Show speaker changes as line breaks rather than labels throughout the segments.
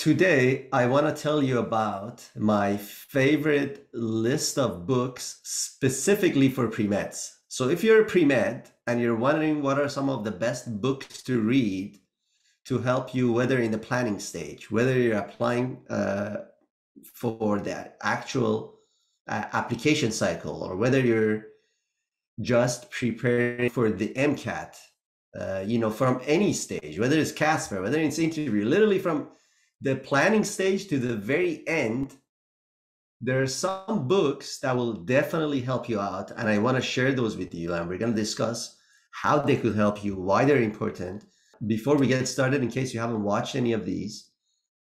Today, I want to tell you about my favorite list of books specifically for pre-meds. So if you're a pre-med and you're wondering what are some of the best books to read to help you, whether in the planning stage, whether you're applying for the actual application cycle, or whether you're just preparing for the MCAT, from any stage, whether it's Casper, whether it's interview, literally from the planning stage to the very end, there are some books that will definitely help you out. And I want to share those with you. And we're going to discuss how they could help you, why they're important. Before we get started, in case you haven't watched any of these,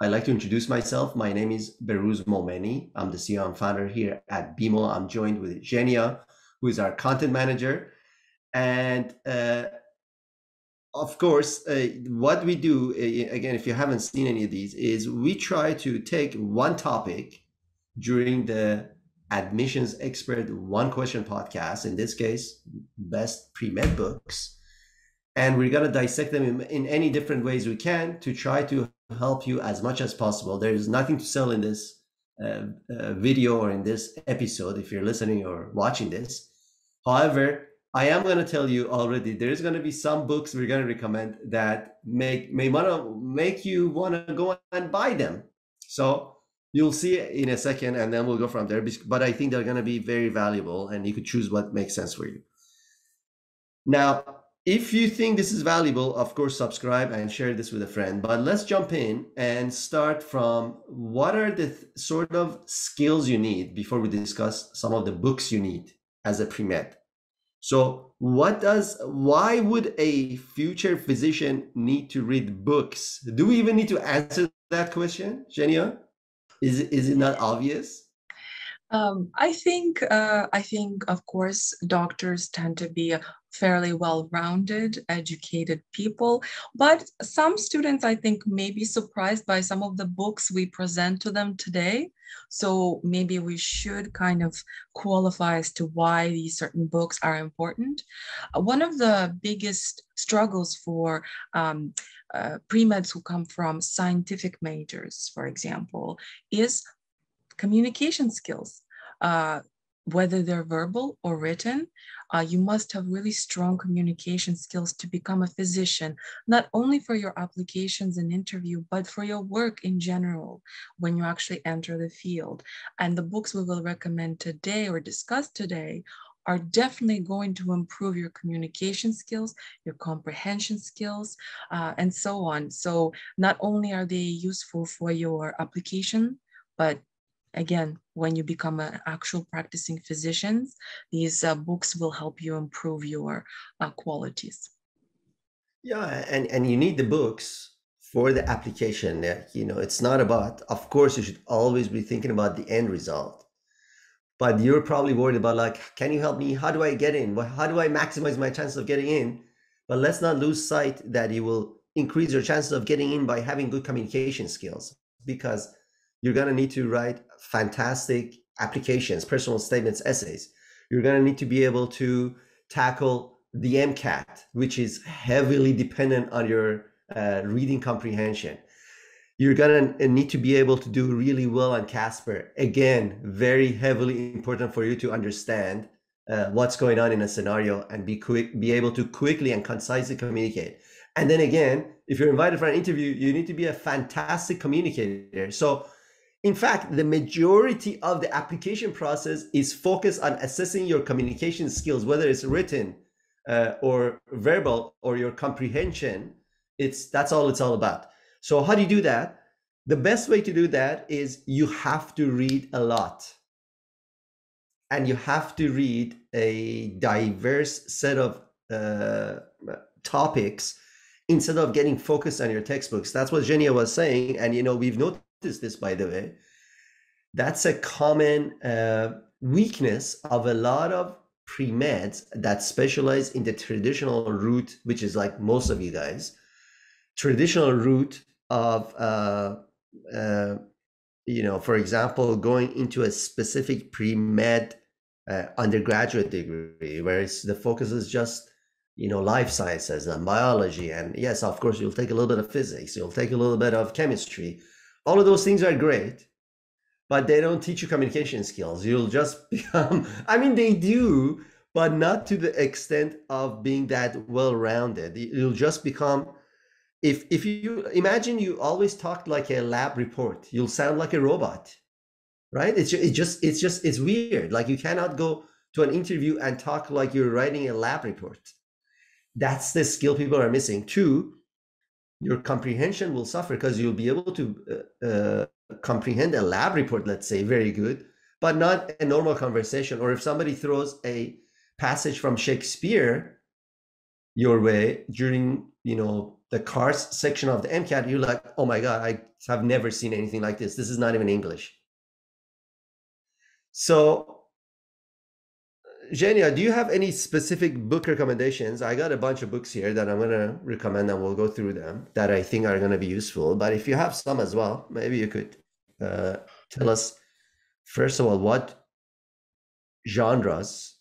I'd like to introduce myself. My name is Behrouz Moemeni. I'm the CEO and founder here at BMO. I'm joined with Zhenya, who is our content manager. And of course, what we do, again, if you haven't seen any of these, is we try to take one topic during the Admissions Expert One Question podcast, in this case, best pre-med books, and we're going to dissect them in any different ways we can to try to help you as much as possible. There is nothing to sell in this video or in this episode if you're listening or watching this. However, I am going to tell you already, there's going to be some books we're going to recommend that may want to make you want to go and buy them. So you'll see it in a second, and then we'll go from there. But I think they're going to be very valuable, and you could choose what makes sense for you. Now, if you think this is valuable, of course, subscribe and share this with a friend. But let's jump in and start from what are the sort of skills you need before we discuss some of the books you need as a pre-med. So why would a future physician need to read books? Do we even need to answer that question, Zhenya? Is it not obvious?
I think, of course, doctors tend to be fairly well-rounded, educated people, but some students, I think, may be surprised by some of the books we present to them today. So maybe we should kind of qualify as to why these certain books are important. One of the biggest struggles for pre-meds who come from scientific majors, for example, is communication skills. Whether they're verbal or written, you must have really strong communication skills to become a physician, not only for your applications and interview, but for your work in general when you actually enter the field. And the books we will recommend today or discuss today are definitely going to improve your communication skills, your comprehension skills, and so on. So not only are they useful for your application, but again, when you become an actual practicing physician, these books will help you improve your qualities.
Yeah, and you need the books for the application. It's not about, of course, you should always be thinking about the end result. But you're probably worried about, like, can you help me? How do I get in? How do I maximize my chances of getting in? But let's not lose sight that you will increase your chances of getting in by having good communication skills, because you're going to need to write fantastic applications, personal statements, essays. You're going to need to be able to tackle the MCAT, which is heavily dependent on your reading comprehension. You're going to need to be able to do really well on Casper. Again, very heavily important for you to understand what's going on in a scenario and be able to quickly and concisely communicate. And then again, if you're invited for an interview, you need to be a fantastic communicator. So in fact, the majority of the application process is focused on assessing your communication skills, whether it's written or verbal, or your comprehension. That's all it's all about. So how do you do that? The best way to do that is you have to read a lot. And you have to read a diverse set of topics instead of getting focused on your textbooks. That's what Zhenya was saying. And, we've noticed this, by the way. That's a common weakness of a lot of pre-meds that specialize in the traditional route, which is like most of you guys, traditional route of, for example, going into a specific pre-med undergraduate degree, where the focus is just, life sciences and biology. And yes, of course, you'll take a little bit of physics, you'll take a little bit of chemistry, All of those things are great, but they don't teach you communication skills. You'll just become, I mean, they do, but not to the extent of being that well-rounded. You'll just become, if you imagine you always talk like a lab report, you'll sound like a robot, right? It's weird. Like you cannot go to an interview and talk like you're writing a lab report. That's the skill people are missing. Two, your comprehension will suffer because you'll be able to comprehend a lab report, let's say, very good, but not a normal conversation. Or if somebody throws a passage from Shakespeare your way during, the cars section of the MCAT, you're like, oh my God, I have never seen anything like this. This is not even English. So, Zhenya, do you have any specific book recommendations? I got a bunch of books here that I'm going to recommend, and we'll go through them that I think are going to be useful. But if you have some as well, maybe you could tell us, first of all, what genres.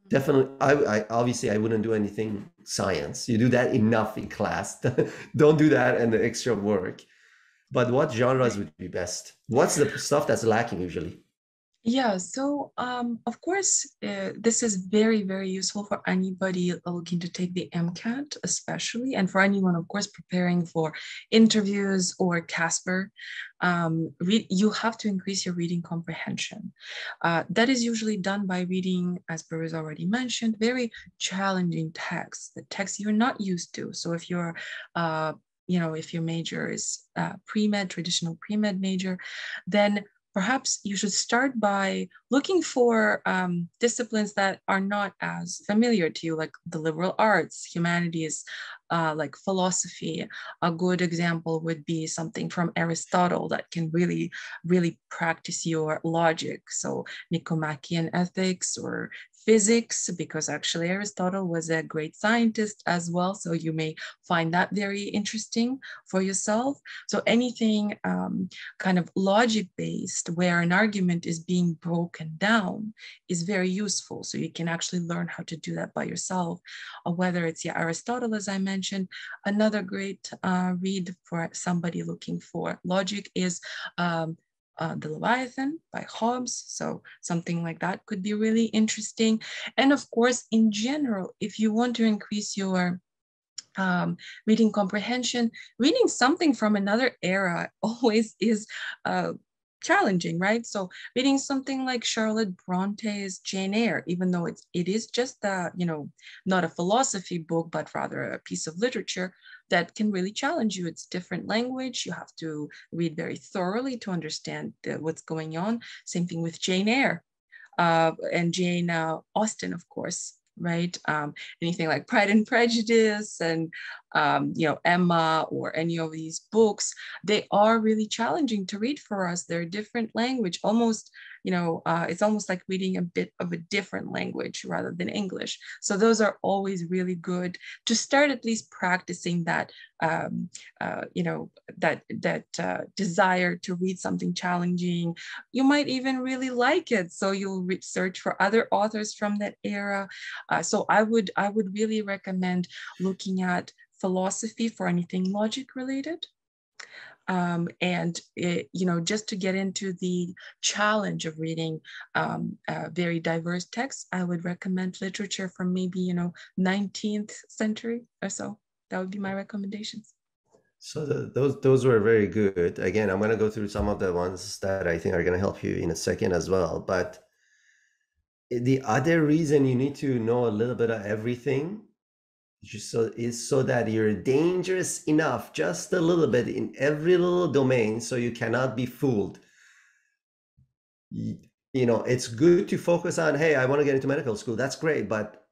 Definitely, I obviously I wouldn't do anything science. You do that enough in class. Don't do that and the extra work. But what genres would be best? What's the stuff that's lacking usually?
Yeah, so of course, this is very, very useful for anybody looking to take the MCAT, especially, and for anyone, of course, preparing for interviews or Casper. You have to increase your reading comprehension. That is usually done by reading, as Behrouz already mentioned, very challenging texts, the texts you're not used to. So if you're if your major is pre-med, traditional pre-med major, then perhaps you should start by looking for disciplines that are not as familiar to you, like the liberal arts, humanities, like philosophy. A good example would be something from Aristotle that can really, really practice your logic. So Nicomachean ethics or physics, because actually Aristotle was a great scientist as well. So you may find that very interesting for yourself. So anything kind of logic-based where an argument is being broken down is very useful. So you can actually learn how to do that by yourself, whether it's Aristotle, as I mentioned. Another great read for somebody looking for logic is the Leviathan by Hobbes. So something like that could be really interesting. And of course, in general, if you want to increase your reading comprehension, reading something from another era always is challenging, right? So reading something like Charlotte Bronte's Jane Eyre, even though it is just not a philosophy book, but rather a piece of literature, that can really challenge you. It's different language. You have to read very thoroughly to understand what's going on. Same thing with Jane Eyre and Jane Austen, of course, right? Anything like Pride and Prejudice and, Emma or any of these books, they are really challenging to read for us. They're a different language, almost, it's almost like reading a bit of a different language rather than English. So those are always really good to start at least practicing that, desire to read something challenging. You might even really like it. So you'll search for other authors from that era. So I would really recommend looking at philosophy for anything logic related. Just to get into the challenge of reading very diverse texts, I would recommend literature from maybe, 19th century or so. That would be my recommendations.
So those were very good. Again, I'm going to go through some of the ones that I think are going to help you in a second as well. But the other reason you need to know a little bit of everything is so that you're dangerous enough, just a little bit in every little domain, so you cannot be fooled. It's good to focus on, hey, I want to get into medical school. That's great, but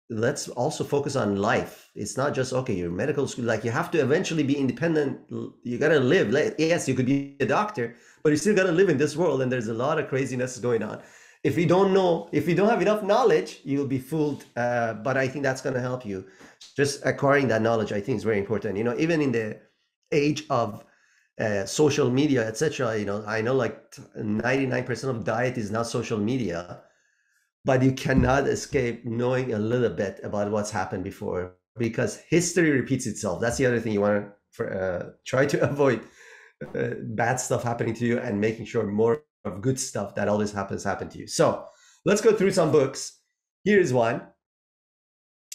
let's also focus on life. It's not just, okay, you're medical school, like you have to eventually be independent. You got to live. Yes, you could be a doctor, but you still got to live in this world, and there's a lot of craziness going on. If you don't have enough knowledge, you'll be fooled. But I think that's going to help you. Just acquiring that knowledge, I think, is very important. Even in the age of social media, etc. I know like 99% of diet is not social media, but you cannot escape knowing a little bit about what's happened before, because history repeats itself. That's the other thing you want to try to avoid. bad stuff happening to you and making sure more of good stuff that always happen to you. So let's go through some books. Here's one.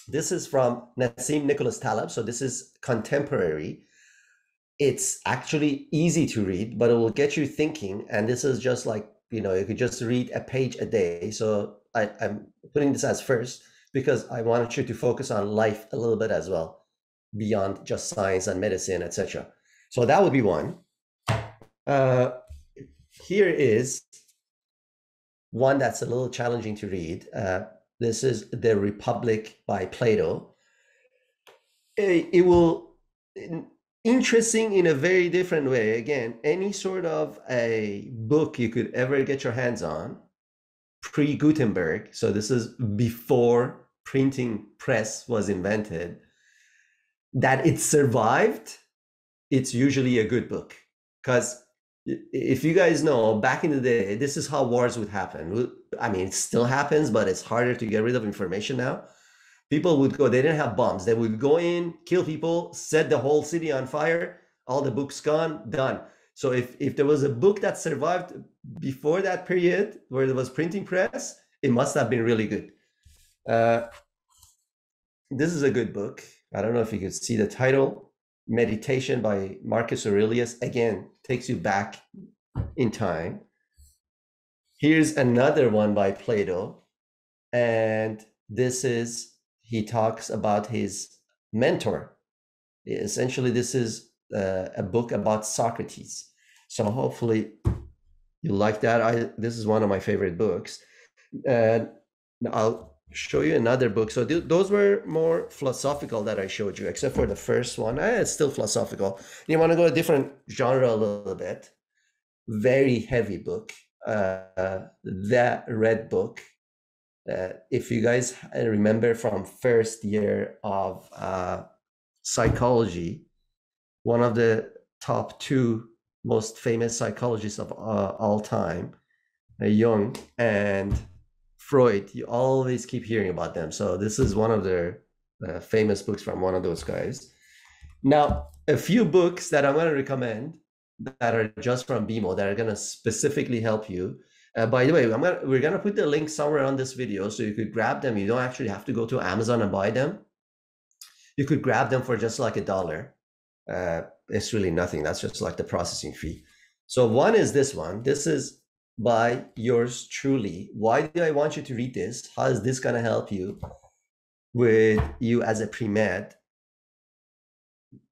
This is from Nassim Nicholas Taleb. So this is contemporary. It's actually easy to read, but it will get you thinking. And this is just like, you could just read a page a day. So I'm putting this as first because I wanted you to focus on life a little bit as well, beyond just science and medicine, etc. So that would be one. Here is one that's a little challenging to read. This is The Republic by Plato. It will, interesting in a very different way. Again, any sort of a book you could ever get your hands on, pre-Gutenberg, so this is before printing press was invented, that it survived, it's usually a good book. Because if you guys know, back in the day, this is how wars would happen. I mean, it still happens, but it's harder to get rid of information now. People would go, they didn't have bombs. They would go in, kill people, set the whole city on fire, all the books gone, done. So if there was a book that survived before that period where there was printing press, it must have been really good. This is a good book. I don't know if you could see the title, Meditation by Marcus Aurelius. Again, takes you back in time. Here's another one by Plato. And this is, he talks about his mentor. Essentially, this is a book about Socrates. So hopefully you like that. This is one of my favorite books. And I'll show you another book. So those were more philosophical that I showed you, except for the first one. It's still philosophical. You want to go a different genre a little bit. Very heavy book. The Red Book. If you guys remember from first year of psychology, one of the top two most famous psychologists of all time, Jung and Freud, you always keep hearing about them. So this is one of their famous books from one of those guys. Now, a few books that I'm going to recommend that are just from BMO that are going to specifically help you. By the way, we're going to put the link somewhere on this video so you could grab them. You don't actually have to go to Amazon and buy them. You could grab them for just like $1. It's really nothing. That's just like the processing fee. So one is this one. This is by yours truly. Why do I want you to read this? How is this going to help you with you as a pre-med?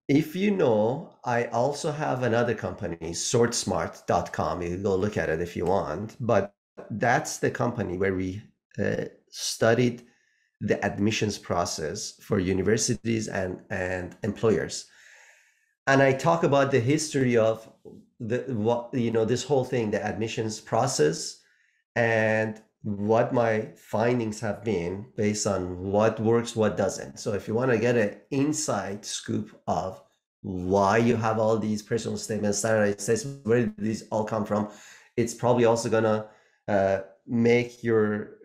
If you know, I also have another company, sortsmart.com. You can go look at it if you want. But that's the company where we studied the admissions process for universities and employers. And I talk about the history of this whole thing, the admissions process, and what my findings have been based on what works, what doesn't. So if you want to get an inside scoop of why you have all these personal statements, standardized tests, where did these all come from, it's probably also gonna make your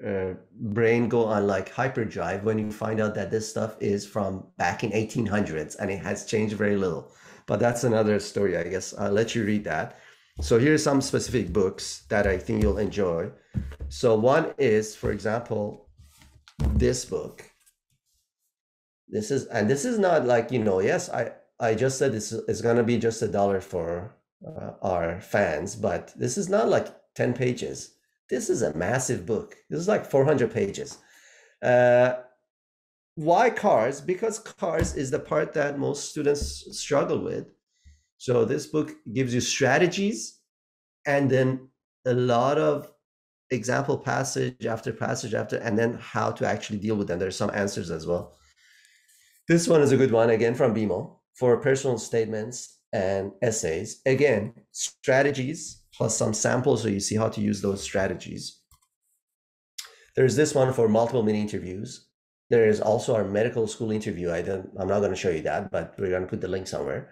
brain go on like hyperdrive when you find out that this stuff is from back in 1800s and it has changed very little. But that's another story, I guess. I'll let you read that. So here's some specific books that I think you'll enjoy. So one is, for example, this book. This is not like, yes, I just said this is going to be just $1 for our fans, but this is not like 10 pages. This is a massive book. This is like 400 pages. Why cars? Because cars is the part that most students struggle with. So this book gives you strategies and then a lot of example passage after, and then how to actually deal with them. There's some answers as well. This one is a good one, again, from BMO, for personal statements and essays. Again, strategies plus some samples so you see how to use those strategies. There's this one for multiple mini interviews. There is also our medical school interview. I'm not going to show you that, but we're going to put the link somewhere.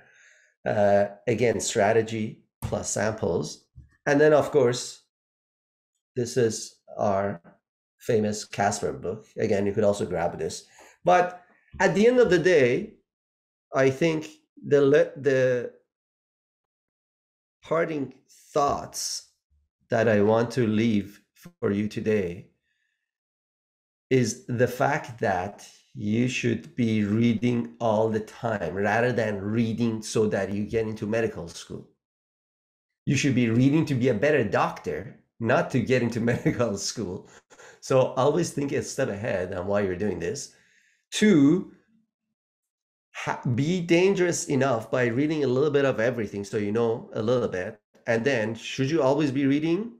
Again, strategy plus samples. And then, of course, this is our famous Casper book. Again, you could also grab this. But at the end of the day, I think the parting thoughts that I want to leave for you today is the fact that you should be reading all the time rather than reading so that you get into medical school. You should be reading to be a better doctor, not to get into medical school. So always think a step ahead on why you're doing this. Two, be dangerous enough by reading a little bit of everything so you know a little bit. And then, should you always be reading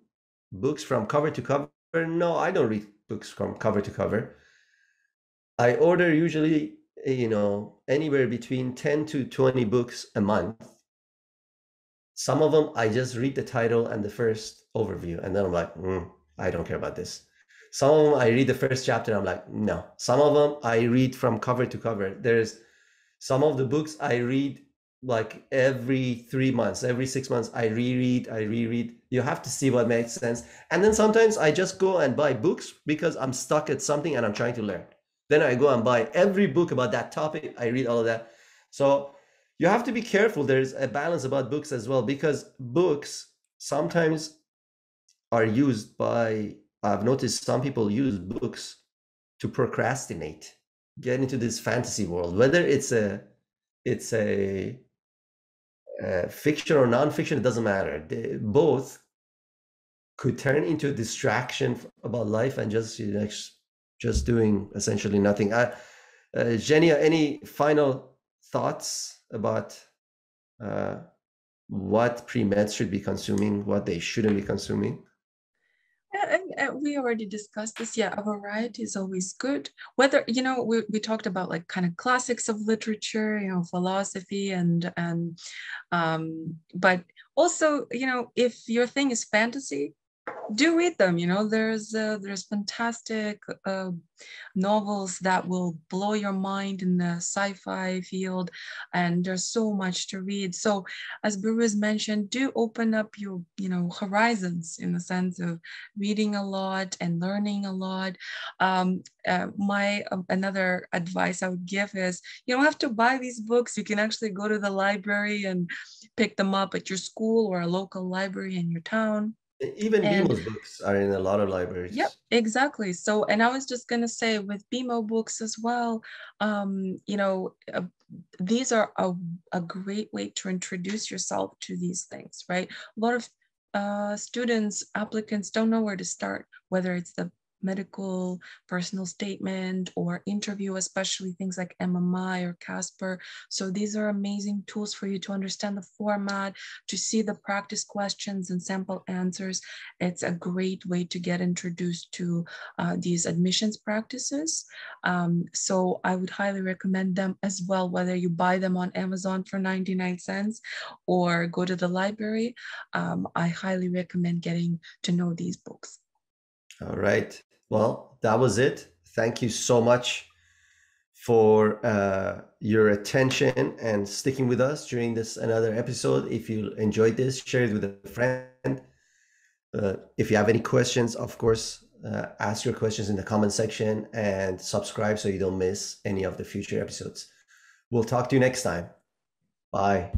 books from cover to cover? No, I don't read books from cover to cover. I order usually, anywhere between 10 to 20 books a month. Some of them, I just read the title and the first overview, and then I'm like, I don't care about this. Some of them, I read the first chapter, I'm like, no. Some of them, I read from cover to cover. There's some of the books I read like every 3 months, every 6 months, I reread. You have to see what makes sense. And then sometimes I just go and buy books because I'm stuck at something and I'm trying to learn. Then I go and buy every book about that topic. I read all of that. So you have to be careful. There's a balance about books as well, because books sometimes are used by, I've noticed some people use books to procrastinate, get into this fantasy world, whether it's a fiction or non-fiction, it doesn't matter. Both could turn into a distraction about life and just doing essentially nothing. Zhenya, any final thoughts about what pre-meds should be consuming, what they shouldn't be consuming?
And we already discussed this. Yeah, a variety is always good. Whether, we talked about like kind of classics of literature, philosophy but also, if your thing is fantasy, do read them. There's fantastic novels that will blow your mind in the sci-fi field, and there's so much to read. So as Behrouz mentioned, do open up your horizons in the sense of reading a lot and learning a lot. My another advice I would give is, you don't have to buy these books. You can actually go to the library and pick them up at your school or a local library in your town.
Even
And
BMO's books are in a lot of libraries.
yep, exactly. So, and I was just going to say with BMO books as well, these are a great way to introduce yourself to these things, right? A lot of students, applicants don't know where to start, whether it's the medical personal statement or interview, especially things like MMI or Casper. So these are amazing tools for you to understand the format, to see the practice questions and sample answers. It's a great way to get introduced to these admissions practices. So I would highly recommend them as well, whether you buy them on Amazon for 99 cents or go to the library. I highly recommend getting to know these books.
All right. Well, that was it. Thank you so much for your attention and sticking with us during this another episode. If you enjoyed this, share it with a friend. If you have any questions, of course, ask your questions in the comment section and subscribe so you don't miss any of the future episodes. We'll talk to you next time. Bye.